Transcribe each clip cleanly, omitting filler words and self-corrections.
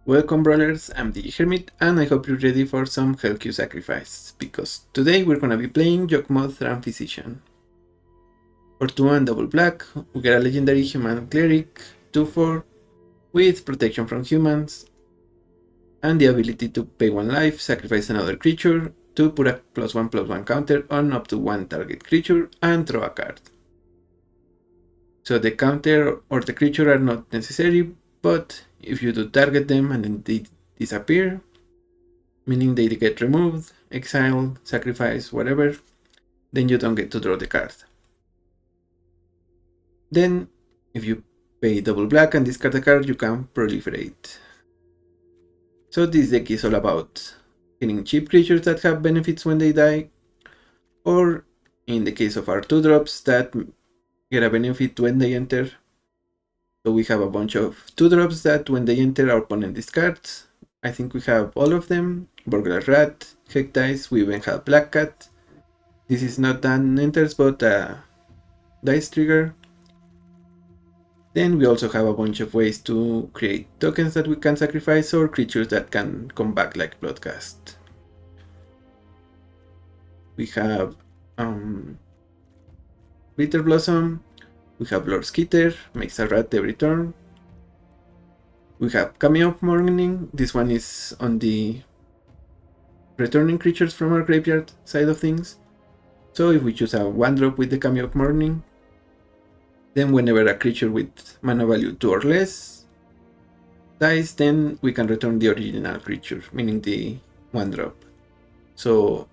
Welcome brawlers, I'm the Hermit and I hope you're ready for some Hellq sacrifice, because today we're gonna be playing Yawgmoth Thran Physician. For 2 and double black, we get a legendary human cleric, 2/4, with protection from humans, and the ability to pay 1 life, sacrifice another creature, to put a +1/+1 counter on up to 1 target creature, and draw a card. So the counter or the creature are not necessary, but if you do target them and then they disappear, meaning they get removed, exiled, sacrificed, whatever, then you don't get to draw the card. Then, if you pay double black and discard a card, you can proliferate. So this deck is all about getting cheap creatures that have benefits when they die, or in the case of our 2-drops that get a benefit when they enter. So we have a bunch of 2-drops that when they enter our opponent discards. I think we have all of them: Burglar Rat, Heck Dice, we even have Black Cat. This is not an enters but a dice trigger. Then we also have a bunch of ways to create tokens that we can sacrifice or creatures that can come back like Bloodcast. We have Bitter Blossom, we have Lord Skitter, makes a rat every turn. We have Cameo of Morning, this one is on the returning creatures from our graveyard side of things. So if we choose a 1-drop with the Cameo of Morning, then whenever a creature with mana value 2 or less dies, then we can return the original creature, meaning the 1-drop. So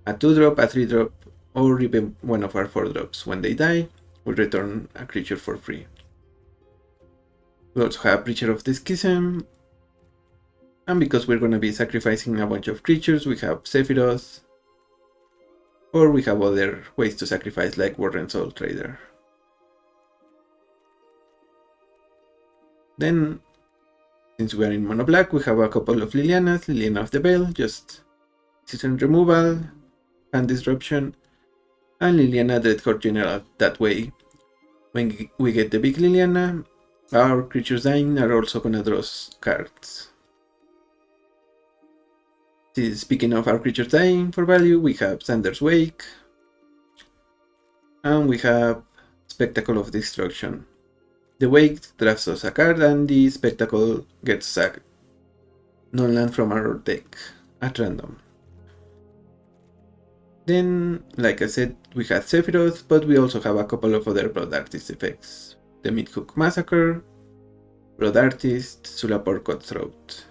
a 2-drop, a 3-drop, or even one of our 4-drops, when they die, we return a creature for free. We also have Preacher of the Schism, and because we're going to be sacrificing a bunch of creatures, we have Sephiroth, or we have other ways to sacrifice like Warren Soul Trader. Then, since we are in mono black, we have a couple of Lilianas, Liliana of the Veil, just season removal, hand disruption, and Liliana Dreadhorde General. That way, when we get the big Liliana, our creatures dying are also gonna draw cards. Speaking of our creatures dying for value, we have Sander's Wake, and we have Spectacle of Destruction. The Wake drafts us a card, and the Spectacle gets a non-land from our deck at random. Then, like I said, we have Sephiroth, but we also have a couple of other Blood Artist effects. The Midhook Massacre, Blood Artist, Sulapor Cutthroat.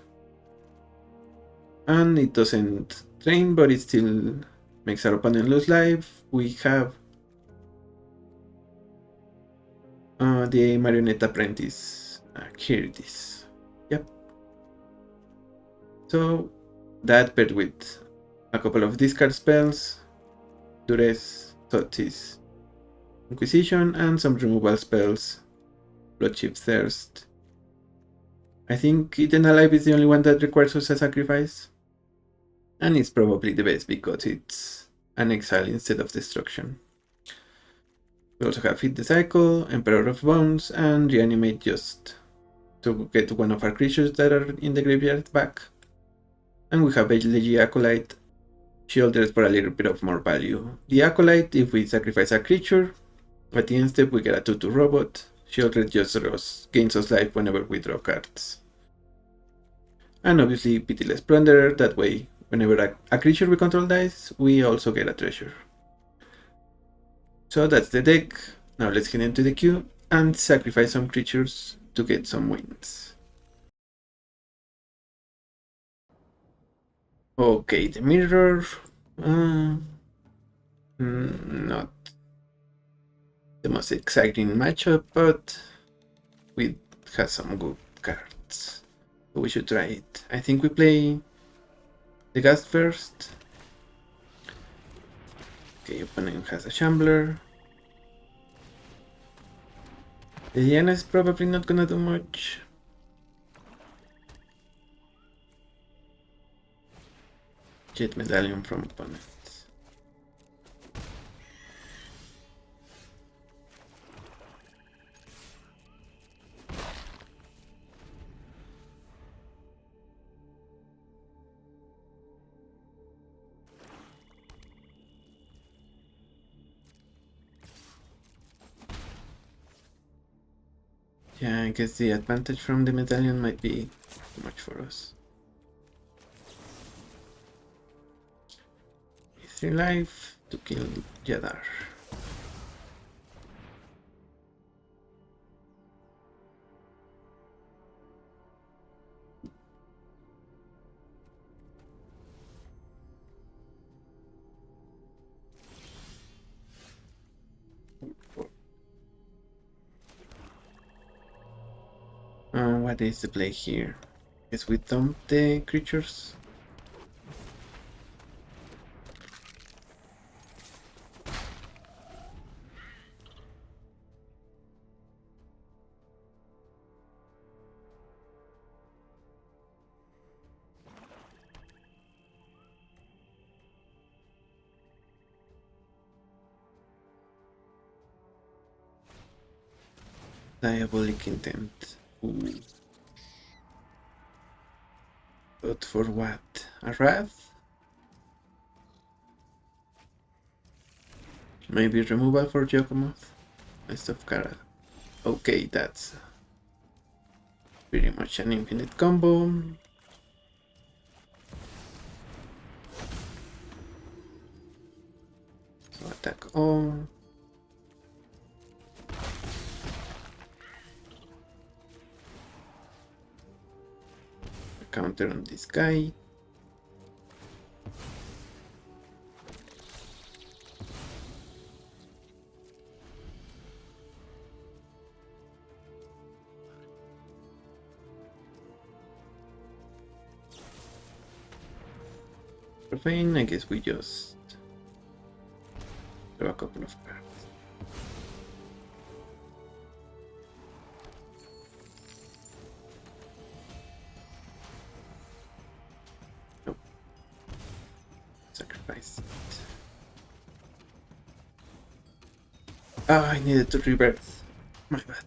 And it doesn't drain, but it still makes our opponent lose life. We have the Marionette Apprentice. Here it is. Yep. So that paired with a couple of discard spells, Duress, Thought's Inquisition, and some removal spells, Bloodship Thirst. I think Eaten Alive is the only one that requires us a sacrifice, and it's probably the best because it's an exile instead of destruction. We also have Hit the Cycle, Emperor of Bones, and Reanimate just to get one of our creatures that are in the graveyard back. And we have Legi Acolyte, Shielders for a little bit of more value. The Acolyte, if we sacrifice a creature, at the end step we get a 2/2 robot. Shieldred just gains us life whenever we draw cards. And obviously Pitiless Plunderer, that way whenever a creature we control dies, we also get a treasure. So that's the deck. Now let's get into the queue and sacrifice some creatures to get some wins. Okay, the mirror. Not the most exciting matchup, but we have some good cards. So we should try it. I think we play the Ghast first. Okay, opponent has a Shambler. The Diana is probably not gonna do much. Jet Medallion from opponent. Yeah, I guess the advantage from the medallion might be too much for us. 3 life to kill Jadar. What is the play here? Guess we dump the creatures. Diabolic intent. Ooh. But for what? A wrath? Maybe removal for Yawgmoth? Rest of Kara. Okay, that's pretty much an infinite combo. So attack all. Counter on this guy. Profane, I guess we just draw a couple of cards. Nope. Sacrifice it. Ah, I needed to rebirth. My bad.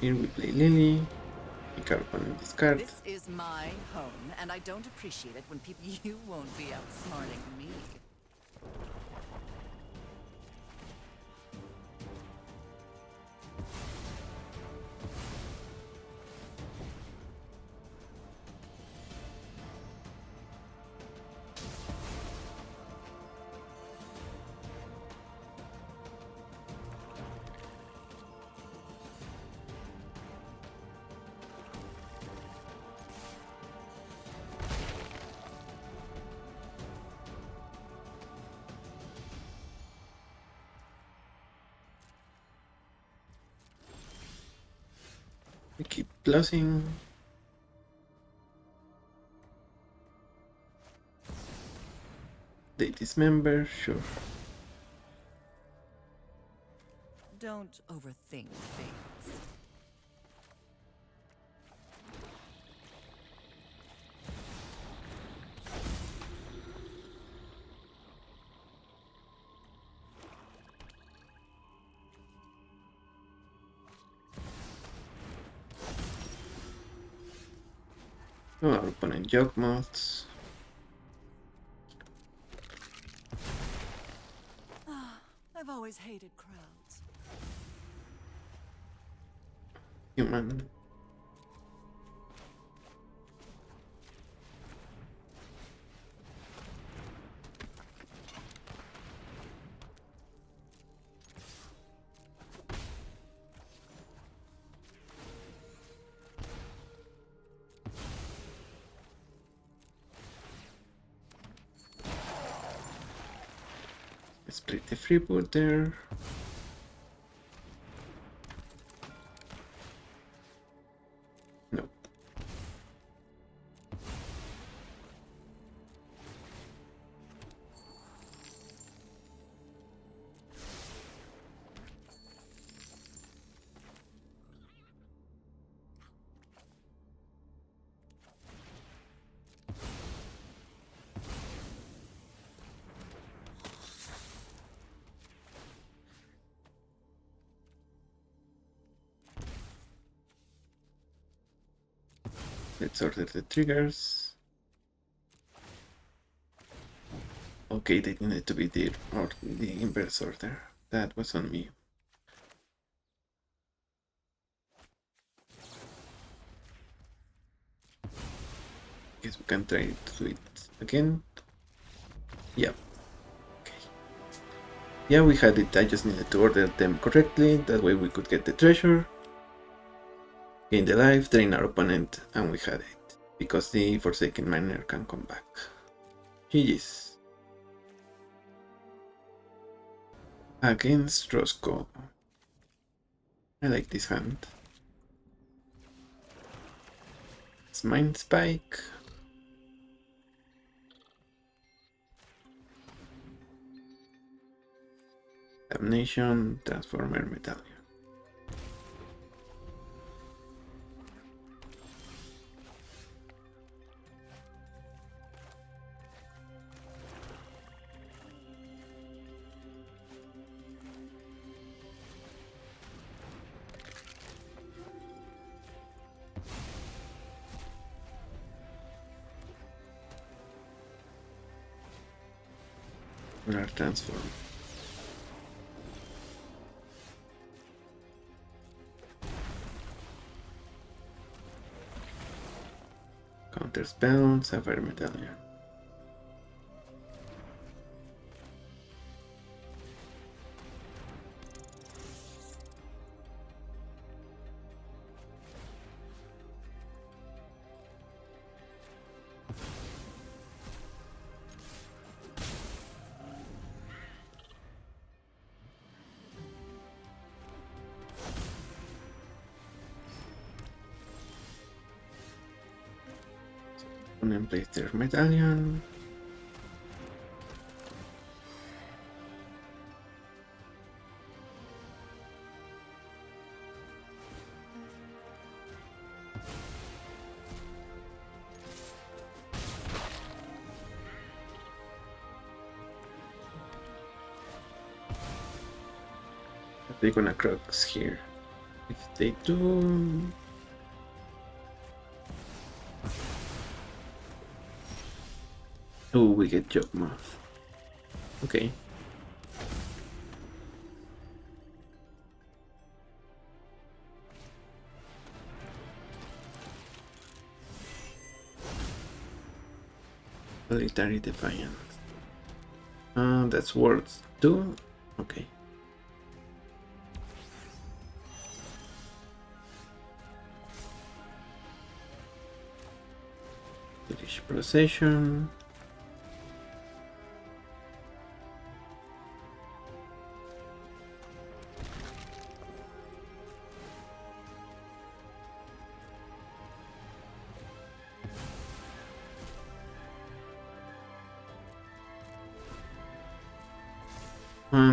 Here we play Lily. Pick our opponent discard. This is my home, and I don't appreciate it when people you won't be outsmarting me. We keep plussing. They dismember, sure. Don't overthink things. Oh, our opponent Yawgmoths. I've always hated crowds. Human. Split the freeboot there. No. Let's order the triggers. Okay, they needed to be the inverse order. That was on me. Guess we can try to do it again. Yeah. Okay. Yeah, we had it. I just needed to order them correctly. That way we could get the treasure, gain the life, drain our opponent, and we had it. Because the Forsaken Miner can come back. GG's. Against Roscoe. I like this hand. It's Mind Spike. Damnation, Transformer Medallion. Lunar Transform. Counter Spell, Sapphire Medallion. Opponent plays their medallion. They're gonna Crux here. If they do... Oh, we get Yawgmoth. Okay. Military Defiance. That's worth 2. Okay. British Procession.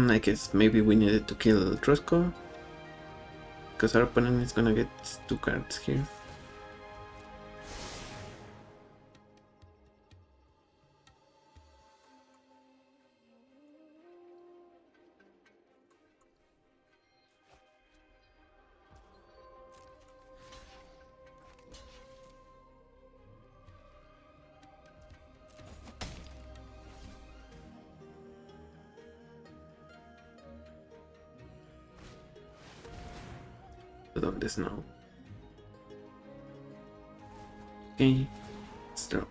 I guess maybe we needed to kill Trosco, because our opponent is gonna get 2 cards here. Put on the snow. Okay, let's draw.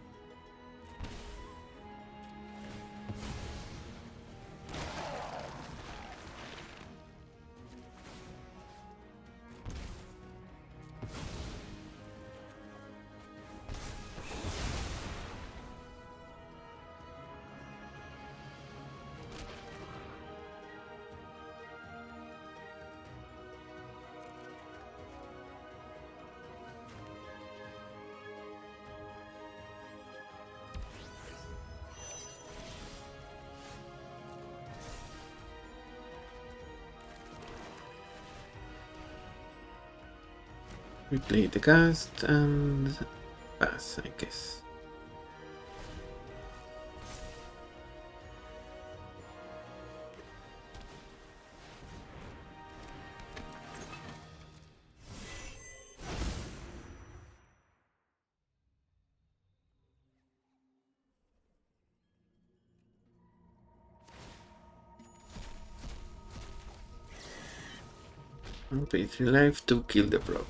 We play the cast and pass, I guess. Pay 3 life to kill the frog.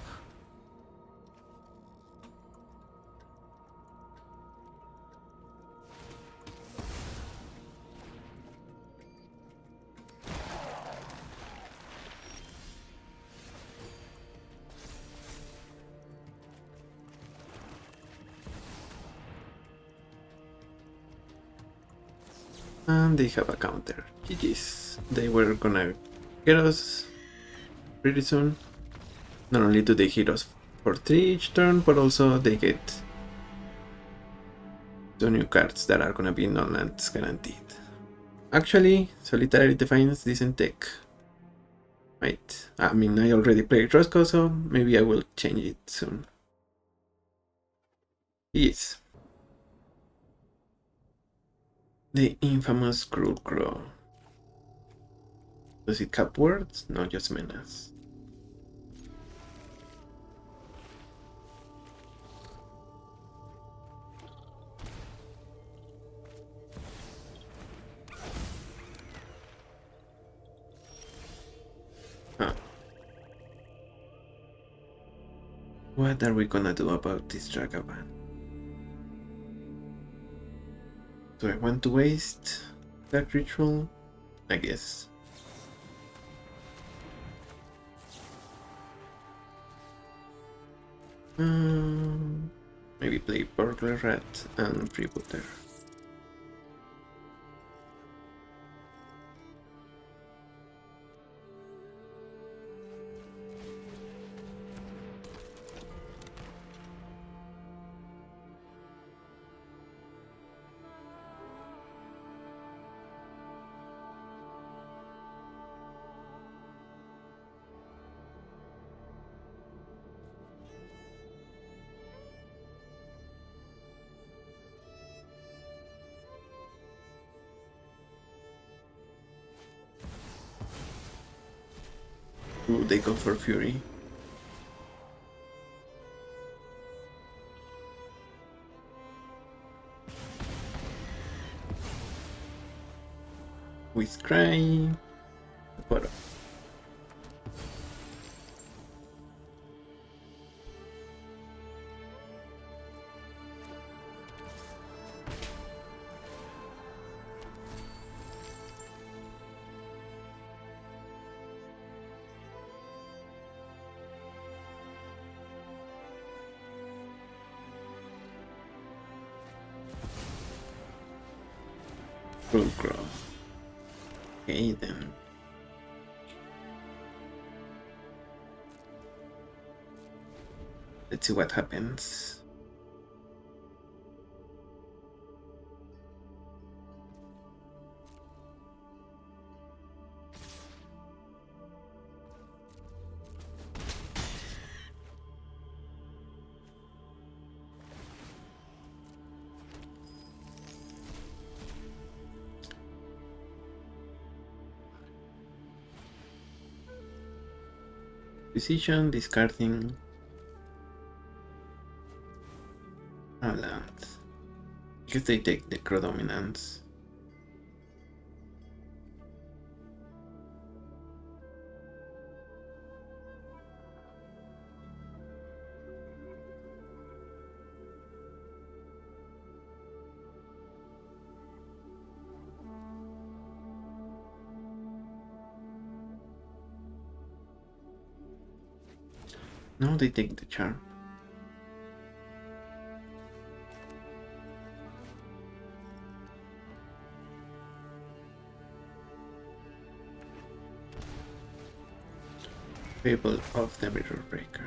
And they have a counter. GG's. They were gonna get us pretty soon. Not only do they hit us for 3 each turn, but also they get 2 new cards that are gonna be non-lands guaranteed. Actually, Solitary Defiance decent tech. Right. I mean, I already played Roscoe, so maybe I will change it soon. Yes. The infamous Cruel Crow. Does it have words? No, just menace. Huh. What are we gonna do about this Dragavan? Do I want to waste that ritual? I guess. Maybe play Burglar Rat and Freebooter. Ooh, they go for Fury. With Cry. But Cruel Crow. Okay then. Let's see what happens. Decision, discarding a land. Because they take the Crow Dominance. No, they take the charm. Fable of the Mirror Breaker.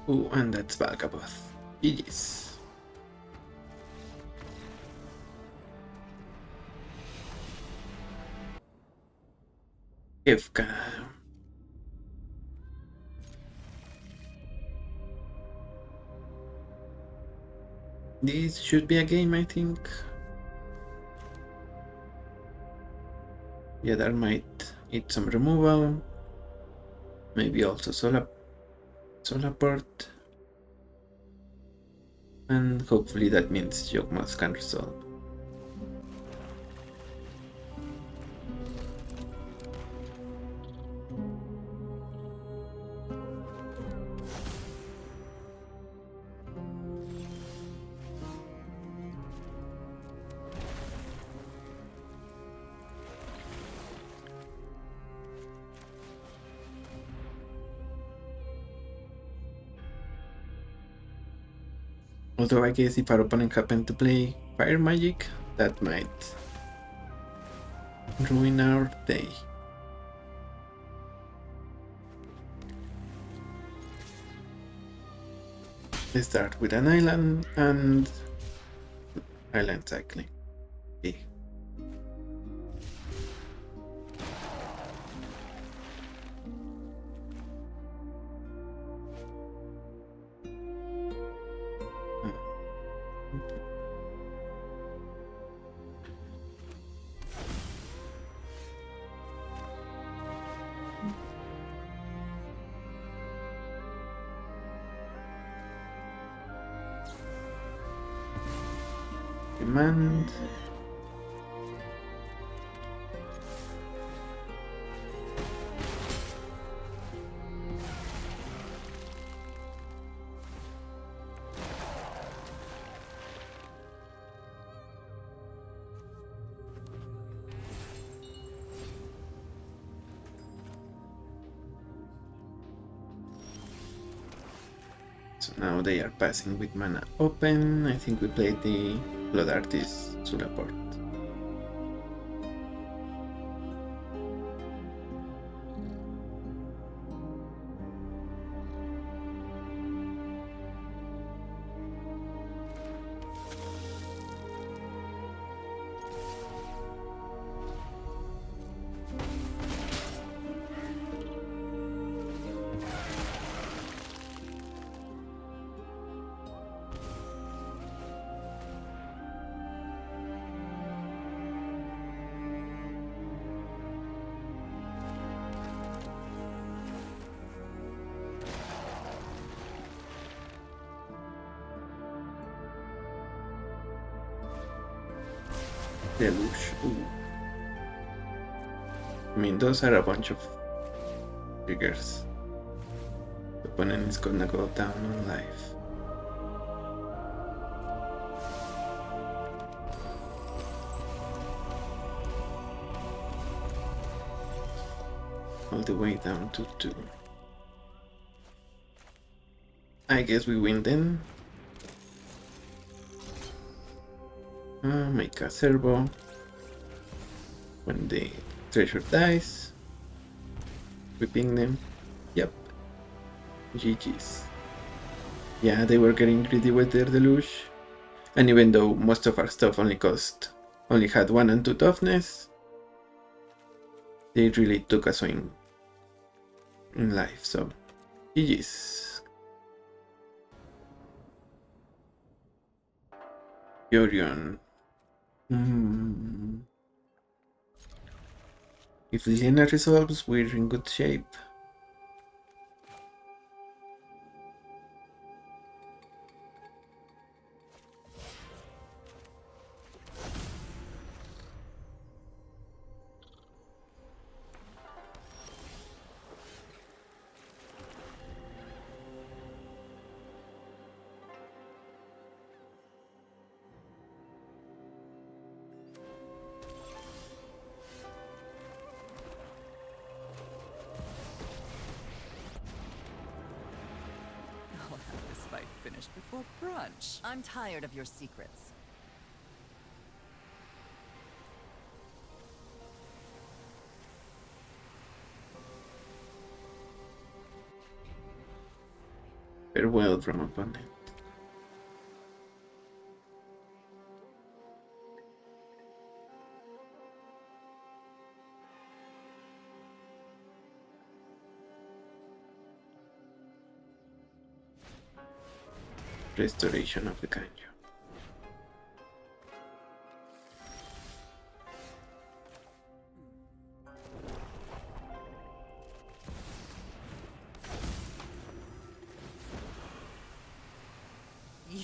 Ooh, and that's Yawgmoth. GG's. Kefka. This should be a game, I think. Yeah, that might eat some removal. Maybe also solar port. And hopefully that means Yawgmoth can resolve. Although I guess if our opponent happened to play Fire Magic, that might ruin our day. Let's start with an island and island cycling. Okay. Command. So now they are passing with mana open. I think we played the Blood Artist Sulaport. Deluge. Ooh. I mean, those are a bunch of triggers. The opponent is gonna go down on life. All the way down to 2. I guess we win then. Make a servo. When the treasure dies, we ping them. Yep. GG's. Yeah, they were getting greedy with their deluge. And even though most of our stuff only had 1 and 2 toughness, they really took a swing in life, so GG's. Yorion. If Liliana resolves, we're in good shape. I'll have this fight finished before brunch. I'm tired of your secrets. Farewell from opponent. Restoration of the Kanjo.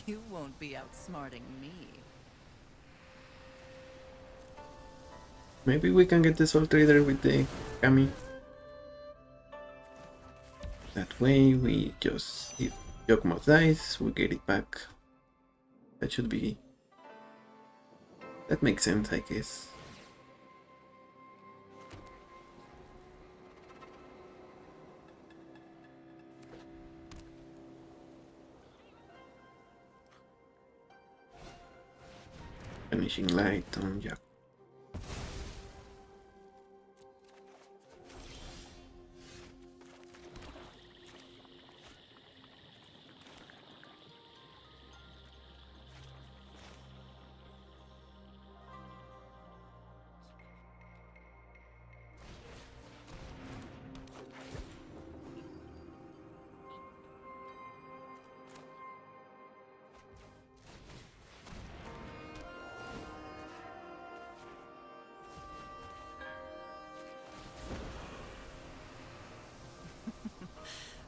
You won't be outsmarting me. Maybe we can get the Soul Trader with the Kami. That way we just, if Yawgmoth dies, we get it back. That should be... That makes sense, I guess. Vanishing Light on Jack.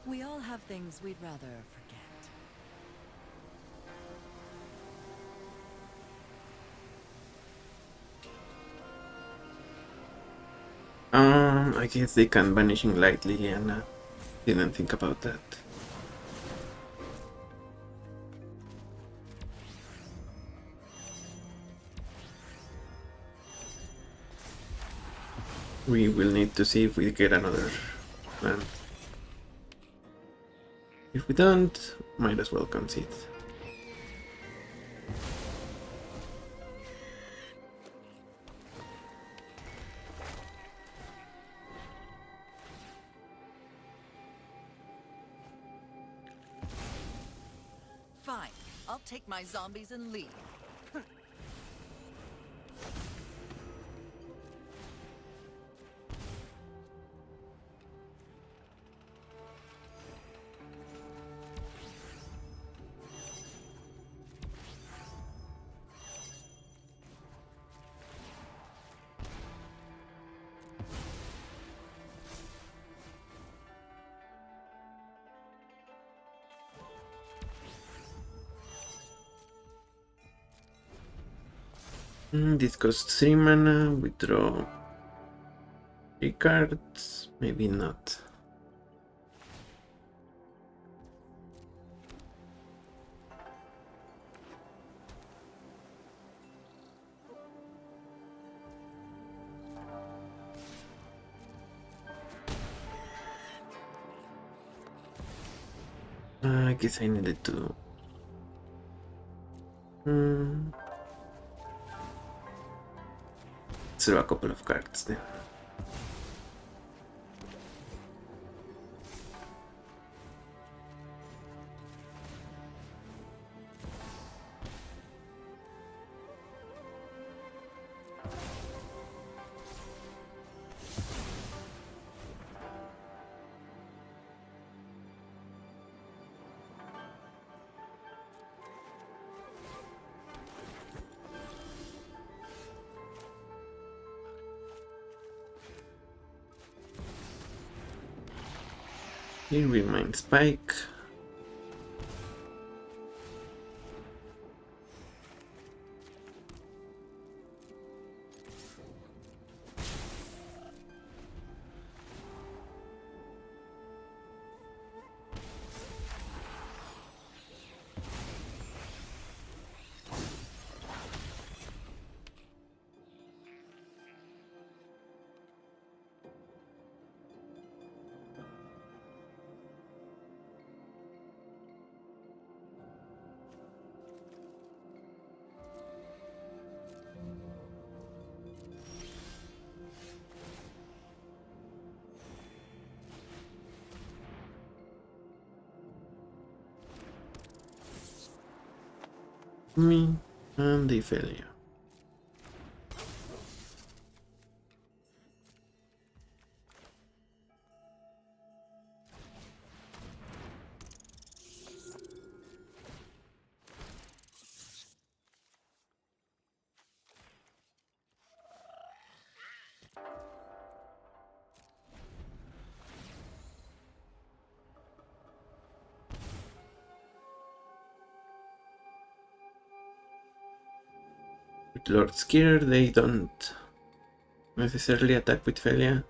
We all have things we'd rather forget. I guess they can Vanishing Light Liliana. Didn't think about that. We will need to see if we get another land. If we don't, might as well concede. Fine, I'll take my zombies and leave. This costs 3 mana, we draw 3 cards, maybe not. I guess I needed to... Throw a couple of cards then. Here we mine Spike. me, and they fail you. With Lord Skier, they don't necessarily attack with Felia.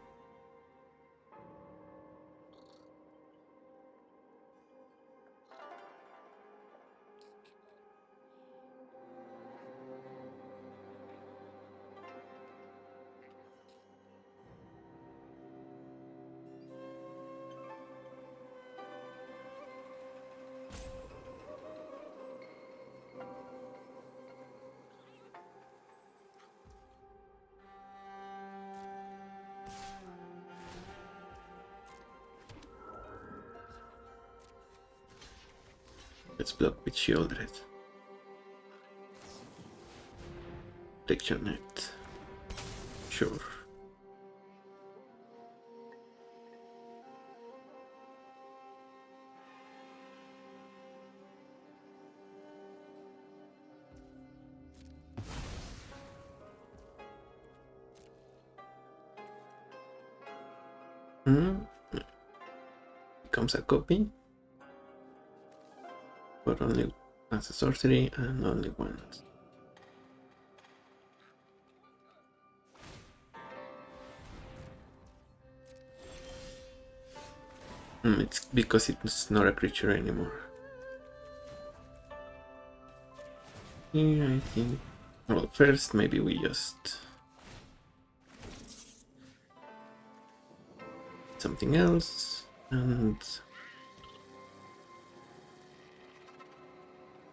Let's block with Shieldred. Protection Net. Sure. Becomes a copy. But only as a sorcery and only once. It's because it's not a creature anymore. Yeah, I think. Well, first maybe we just something else and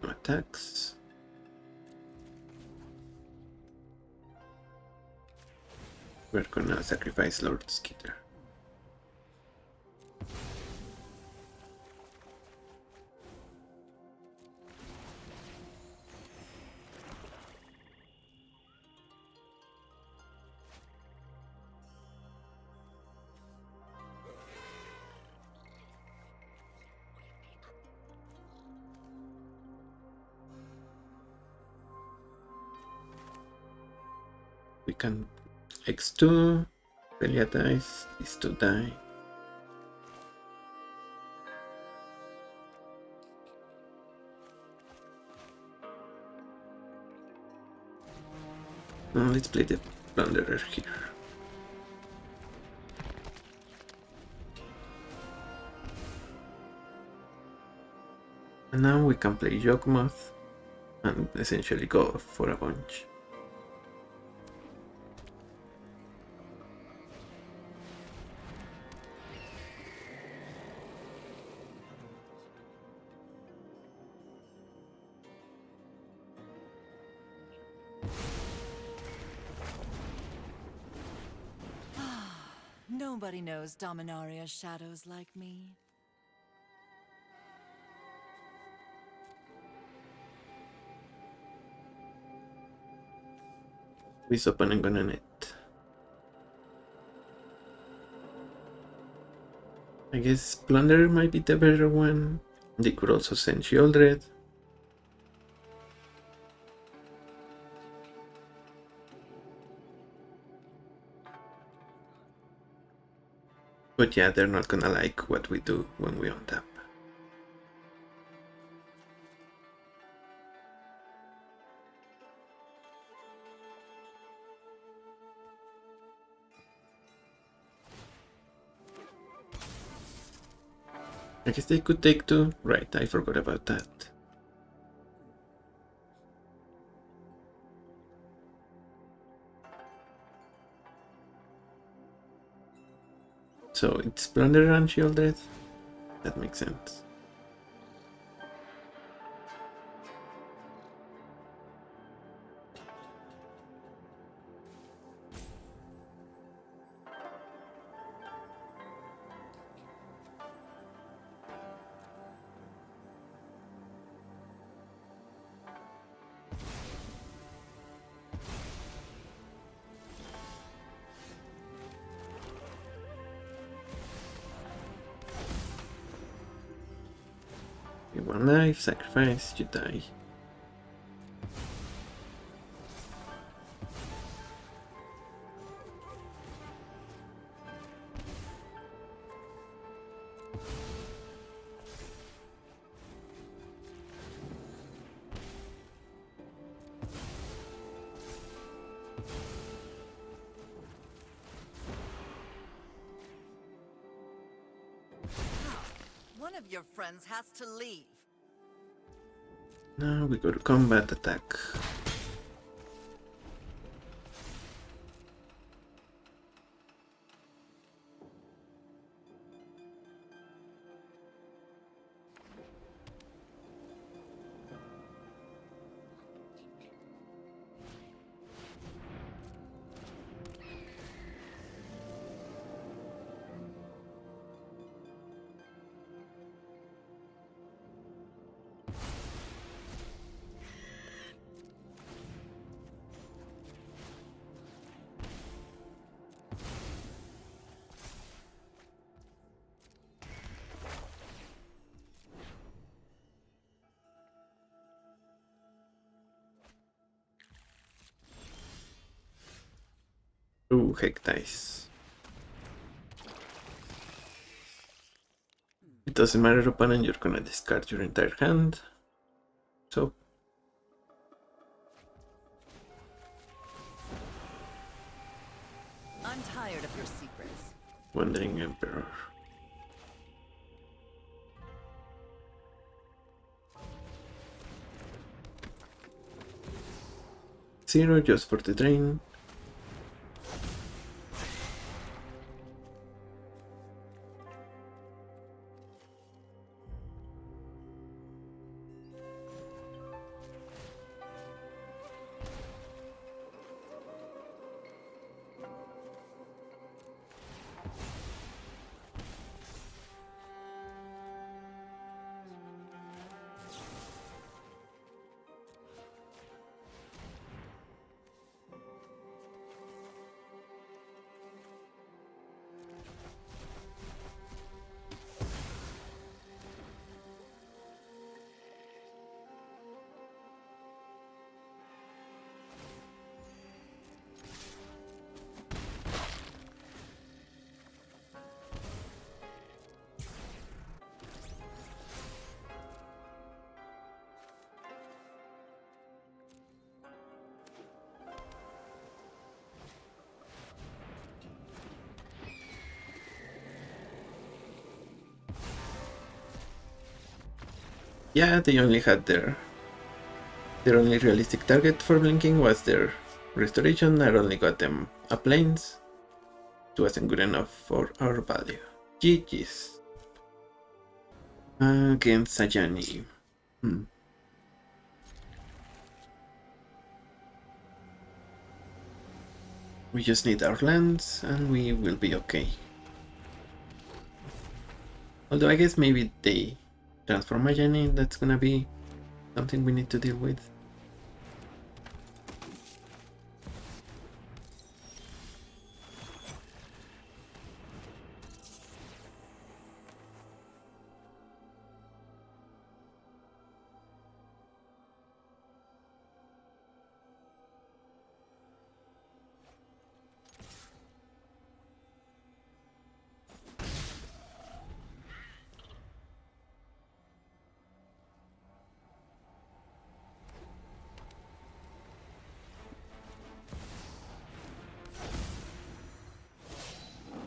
attacks. We're gonna sacrifice Lord Skitter. We can X2, Pelia dies, these two die. Now let's play the Plunderer here. And now we can play Yawgmoth and essentially go for a bunch. Nobody knows Dominaria's shadows like me. This opponent gonna net. I guess Plunderer might be the better one. They could also send Shieldred. But yeah, they're not gonna like what we do when we untap. I guess they could take two. Right, I forgot about that. So it's Plunderer and Shieldred. That makes sense. You one life, sacrifice, you die. One of your friends has to leave. Now we go to combat attack. Ooh, heck dice. It doesn't matter, opponent, you're gonna discard your entire hand. So I'm tired of your secrets. Wandering Emperor. Zero just for the drain. Yeah, they only had their only realistic target for blinking was their restoration. I only got them up lanes. It wasn't good enough for our value. GG's. Against Sajani. We just need our lands and we will be okay. Although I guess maybe they transform Sajani, that's gonna be something we need to deal with.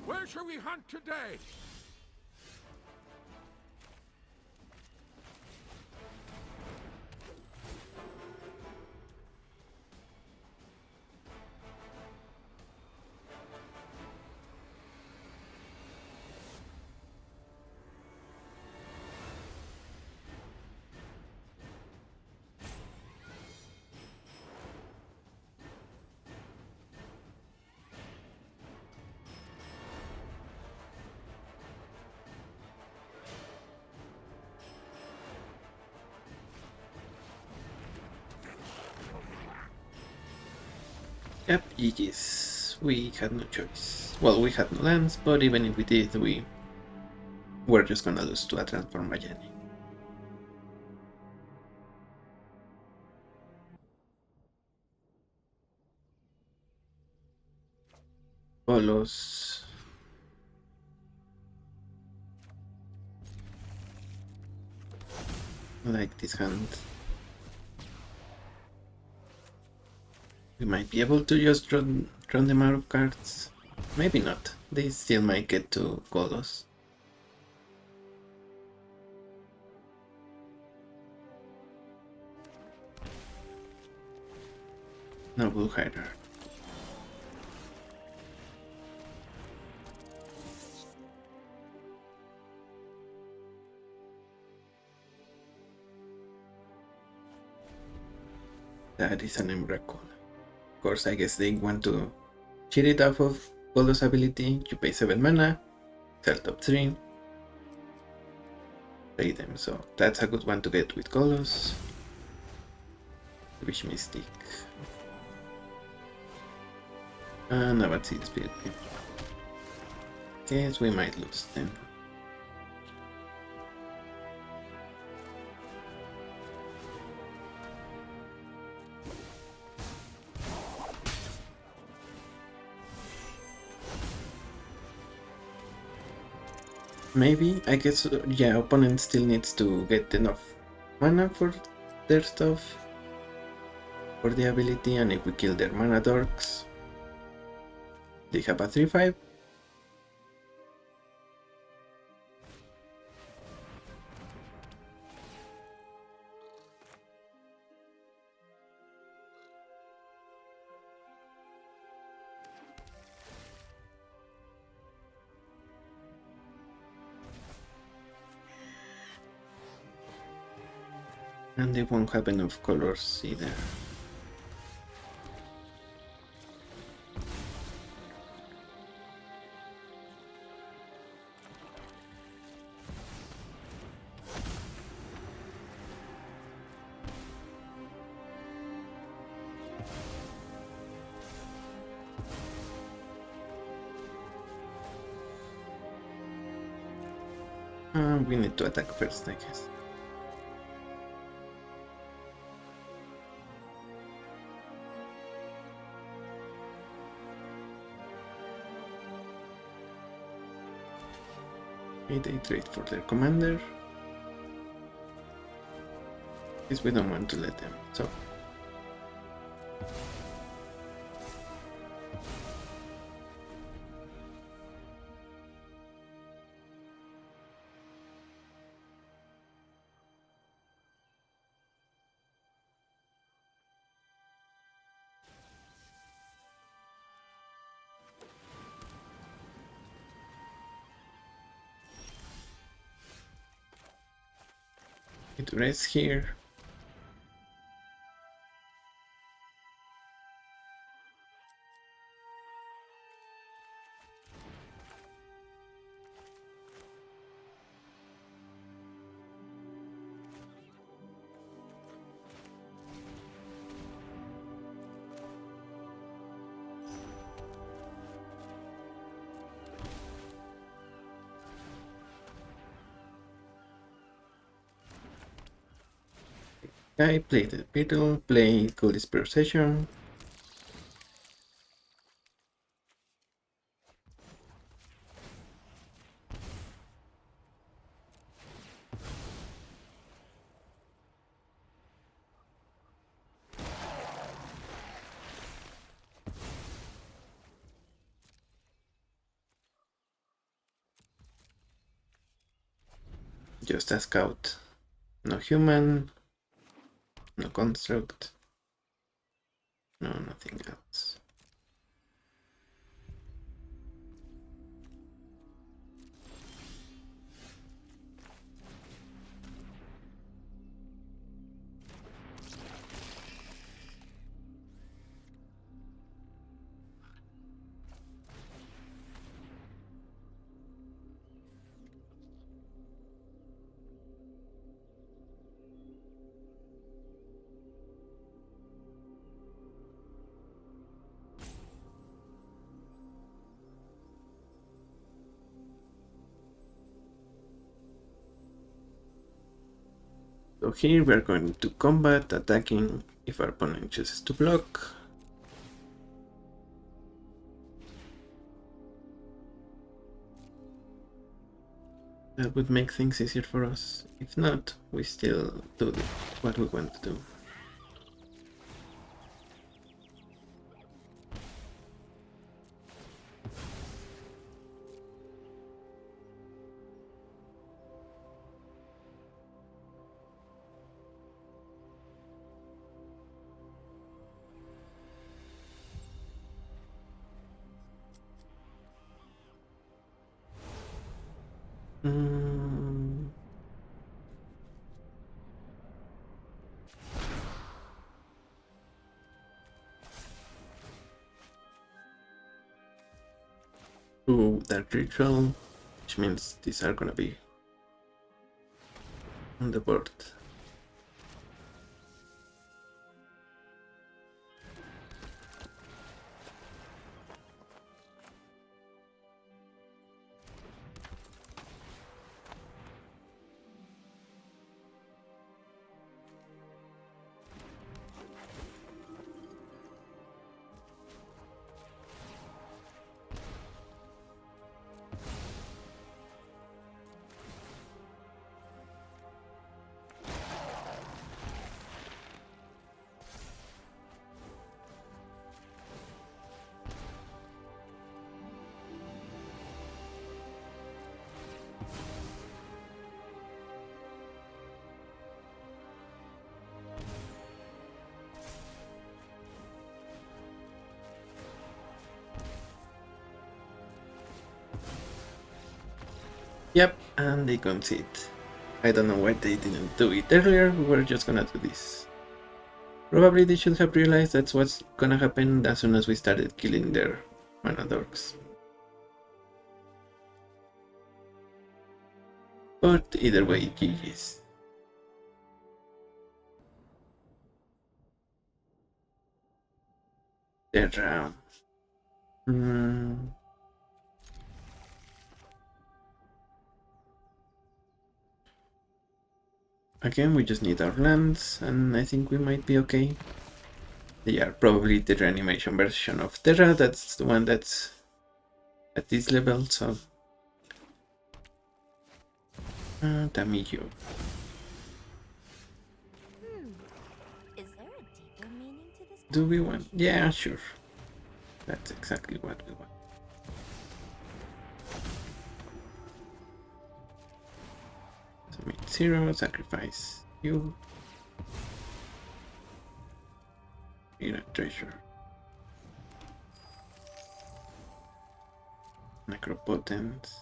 Where shall we hunt today? Yep, GG's. We had no choice. Well, we had no lands, but even if we did, we were just gonna lose to a transform Sajani. Polos. I like this hand. We might be able to just run them out of cards. Maybe not. They still might get to Golos. No Blue Hider. That is an Emrakul. Of course, I guess they want to cheat it off of Golos' ability. You pay 7 mana, sell top 3, play them. So that's a good one to get with Golos. Wish Mystic. And Abaxi Spirit. Guess we might lose them. Maybe, I guess, yeah, opponent still needs to get enough mana for their stuff, for the ability, and if we kill their mana dorks, they have a 3/5. And they won't have enough colors either. We need to attack first, I guess. Okay, they trade for their commander. Guess we don't want to let them, so. Need to rest here. I play the Beetle, play Cool Dispersation. Just a scout. No human. No construct. No, nothing else. So here we are going to combat, attacking if our opponent chooses to block. That would make things easier for us. If not, we still do what we want to do. To that ritual, which means these are gonna be on the board. Yep, and they concede. I don't know why they didn't do it earlier, we were just gonna do this. Probably they should have realized that's what's gonna happen as soon as we started killing their mana dorks. But either way, GG's. Thran. Again, we just need our lands, and I think we might be okay. They are probably the reanimation version of Terra, that's the one that's at this level, so... Tamillo. Is there a deeper meaning to this? Do we want? Yeah, sure. That's exactly what we want. Submit 0, sacrifice you. Need a treasure. Necropotence.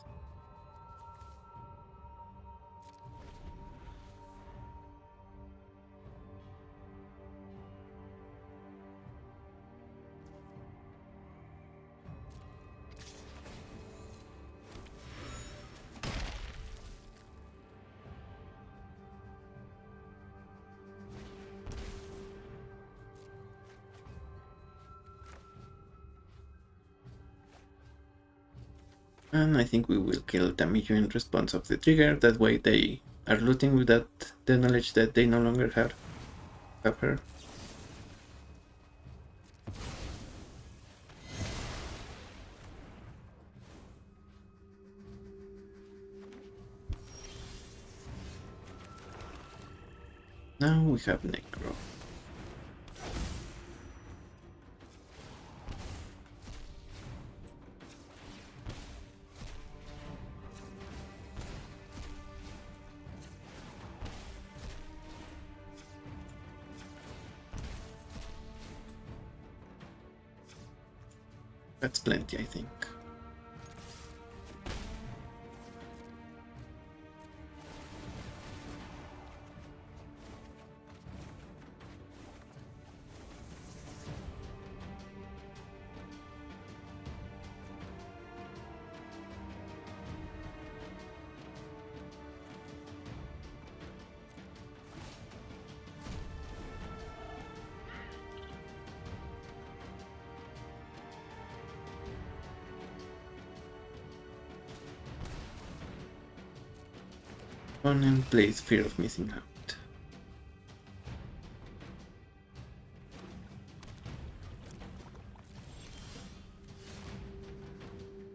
And I think we will kill Tamillo in response of the trigger, that way they are looting without the knowledge that they no longer have her. Now we have Necro. That's plenty, I think. Opponent plays Fear of Missing Out.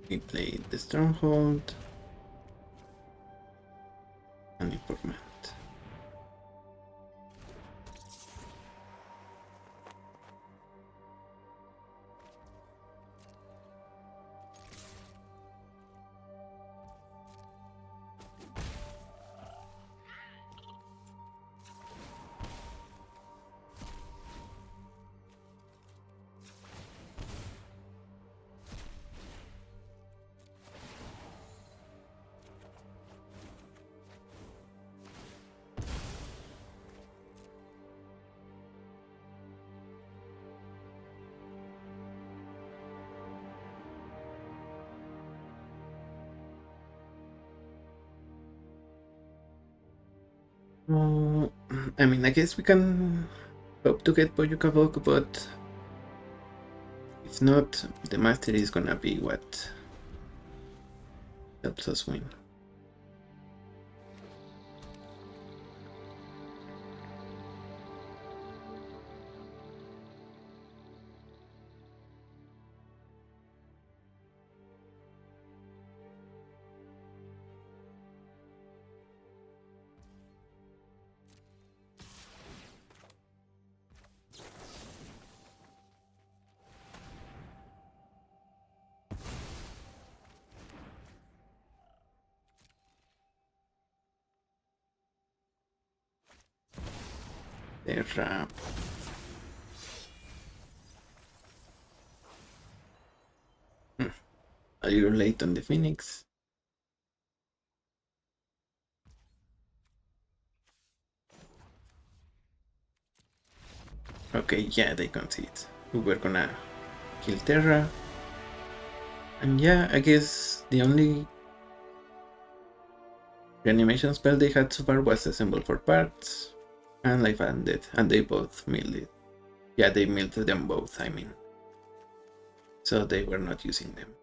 We played the Stronghold. Oh, I mean, I guess we can hope to get Boyuka Boku, but if not, the mastery is gonna be what helps us win. They're a little late on the Phoenix. Okay, yeah, they concede. We were gonna kill Terra. And yeah, I guess the only reanimation spell they had so far was Assemble for Parts and Life Undead, and they both milled it. Yeah, they milled them both, I mean. So they were not using them.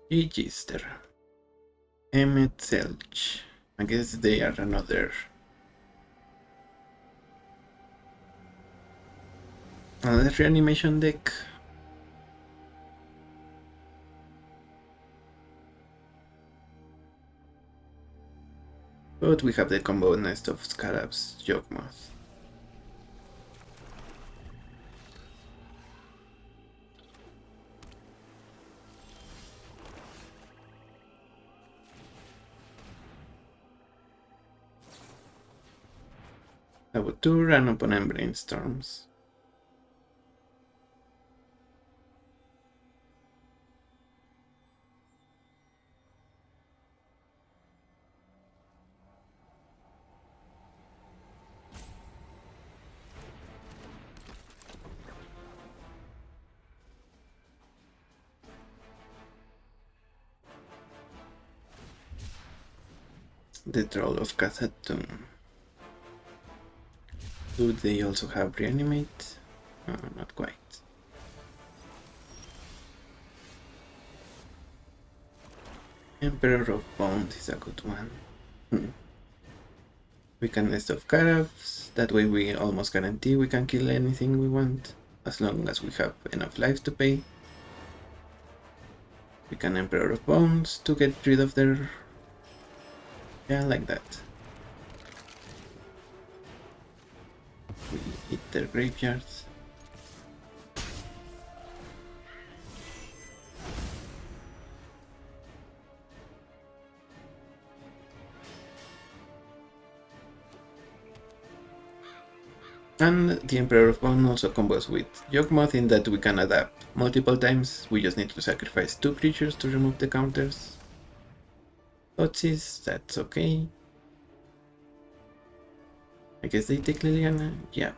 GG's Terra. Emmet Selch. I guess they are another reanimation deck. But we have the combo nest of Scarabs, Yawgmoth. I would do run opponent brainstorms. The Troll of Khazad-dûm. Do they also have reanimate? Not quite. Emperor of Bones is a good one. We can nest of Carabs, that way we almost guarantee we can kill anything we want, as long as we have enough lives to pay. We can Emperor of Bones to get rid of their... yeah, like that. We hit their graveyards. And the Emperor of Bone also combos with Yawgmoth in that we can adapt multiple times. We just need to sacrifice 2 creatures to remove the counters. Thoughtseize, that's okay. I guess they take Liliana, yeah.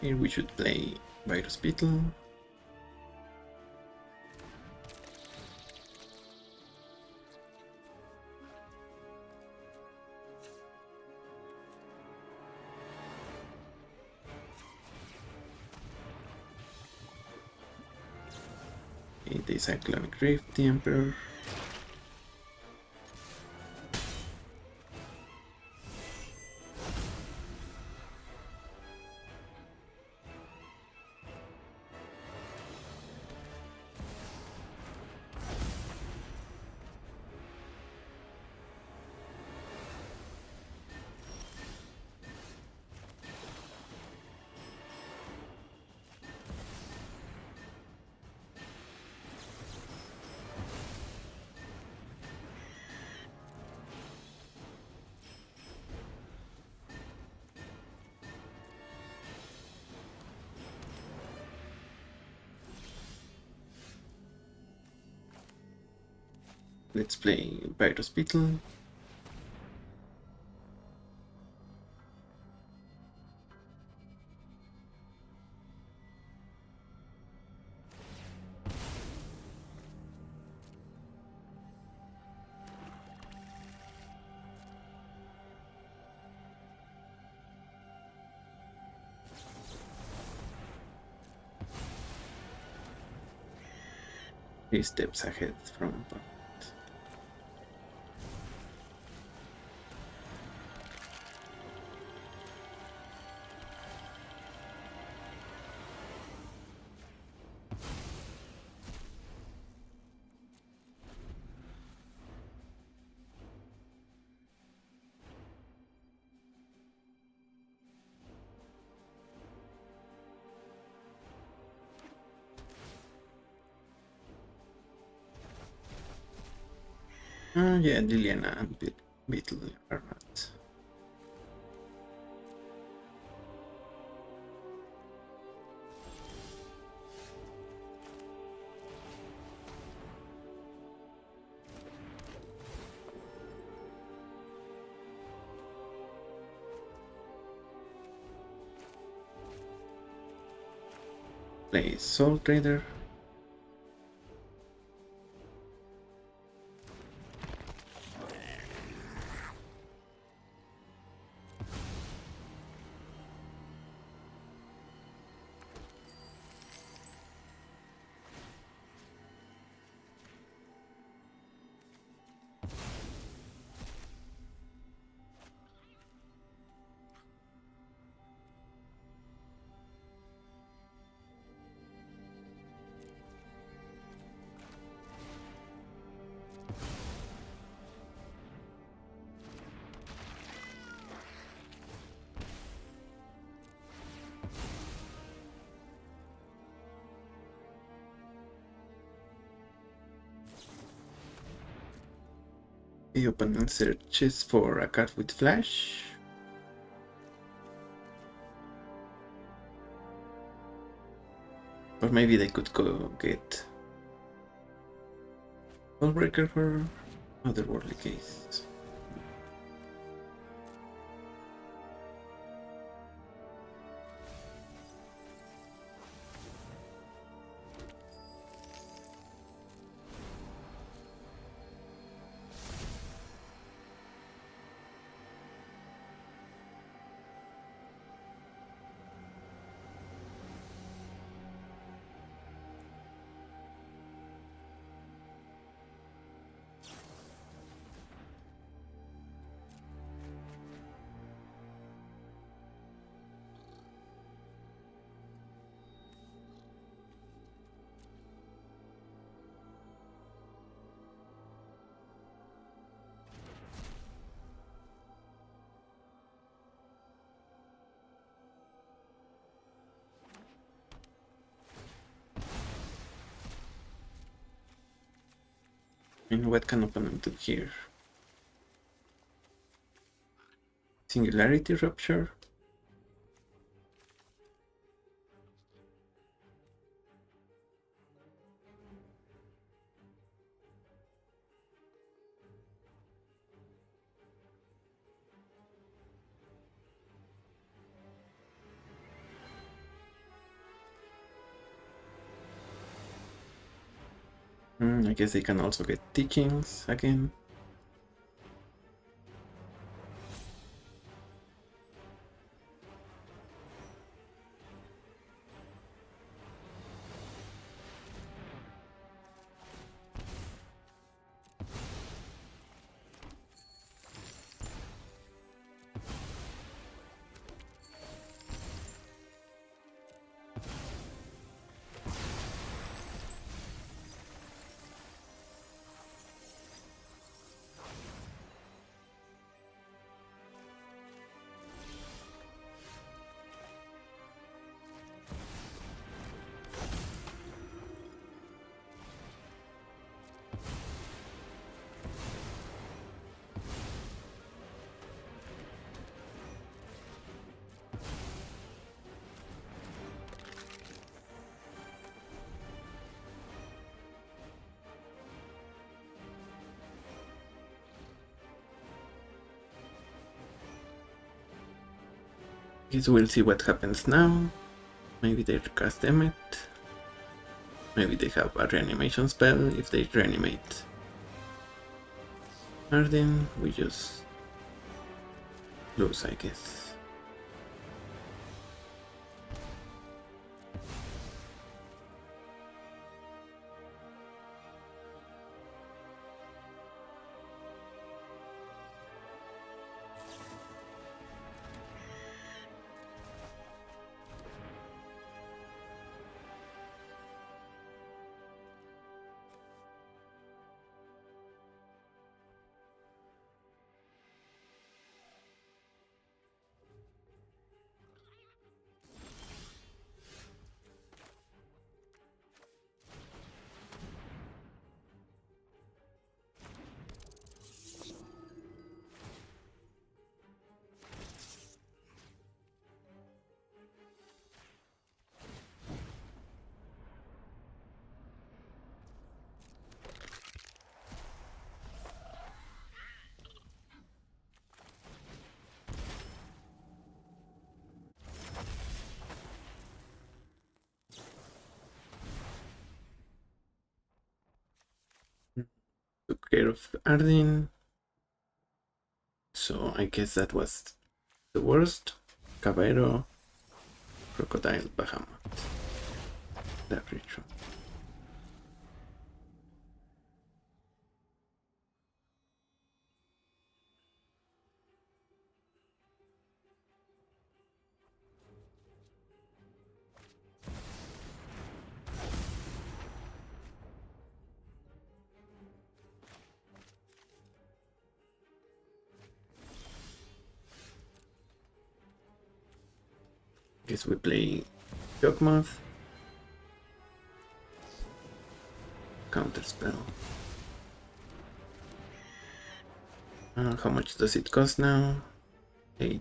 Here we should play Virus Beetle. The Cyclonic Rift, the Emperor. Let's play Virus Beetle. 3 steps ahead from opponent. Yeah, Liliana and Beetle are not. Play Soul Trader. The opponent searches for a card with flash. Or maybe they could go get Ballbreaker for Otherworldly Case. And what can opponent do here? Singularity Rupture? I guess they can also get Teachings again. Guess we'll see what happens now. Maybe they cast Emmet. Maybe they have a reanimation spell. If they reanimate Arden, we just lose, I guess. care of Ardyn. So I guess that was the worst. Caballero, Crocodile, Bahamut. That ritual. Guess we play Yawgmoth. Counter spell. How much does it cost now? 8.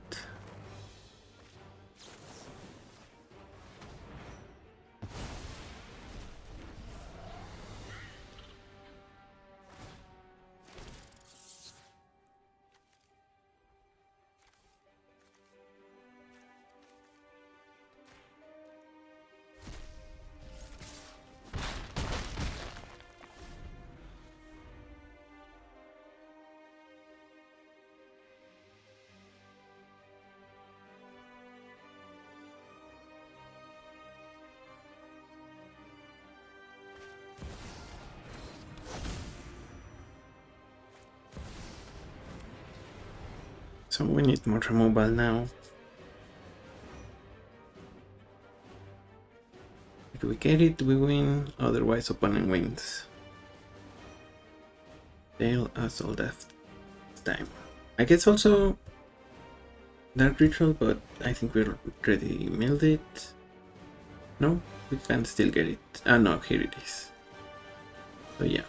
So we need more removal now. If we get it, we win, otherwise opponent wins. Fail us all that time. I guess also Dark Ritual, but I think we already milled it. No, we can still get it. Ah no, here it is. So yeah.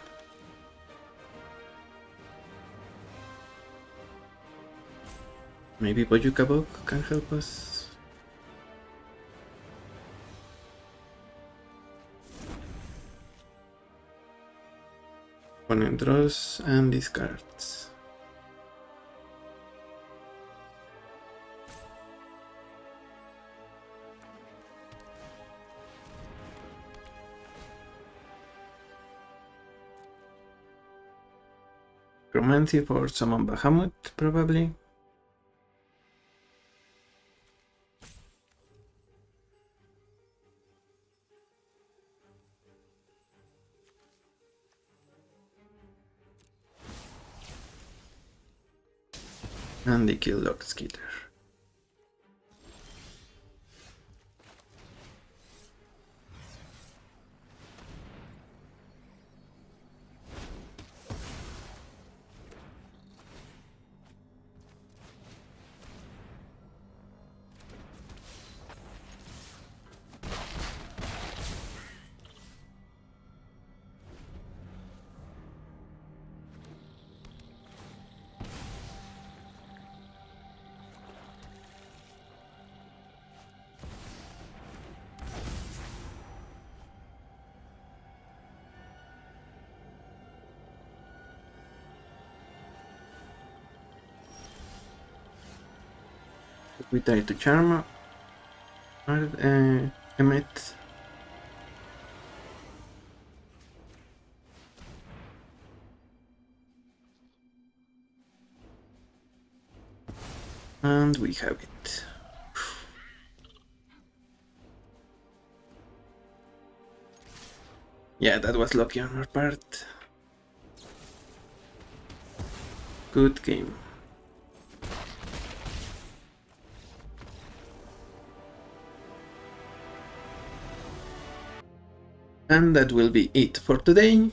Maybe Boyukabok can help us. Opponent draws and discards. Chromancy for summon Bahamut, probably. And they kill Lord Skitter. We try to charm Emmet. And we have it. Yeah, that was lucky on our part. Good game. And that will be it for today.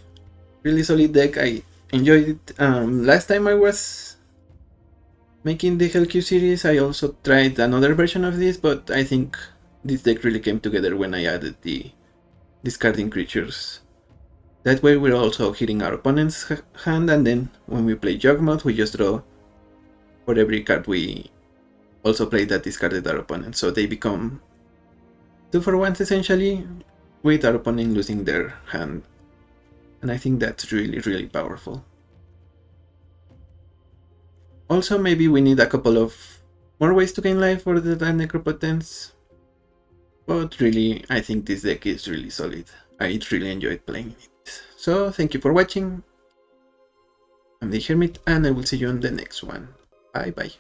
Really solid deck, I enjoyed it. Last time I was making the HellQ series, I also tried another version of this, but I think this deck really came together when I added the discarding creatures. That way we're also hitting our opponent's hand, and then when we play Yawgmoth, we just draw for every card we also play that discarded our opponent. So they become 2-for-1s essentially, with our opponent losing their hand. And I think that's really, really powerful. Also, maybe we need a couple of more ways to gain life for the Necropotence. But really, I think this deck is really solid. I really enjoyed playing it. So, thank you for watching. I'm the Hermit, and I will see you on the next one. Bye bye.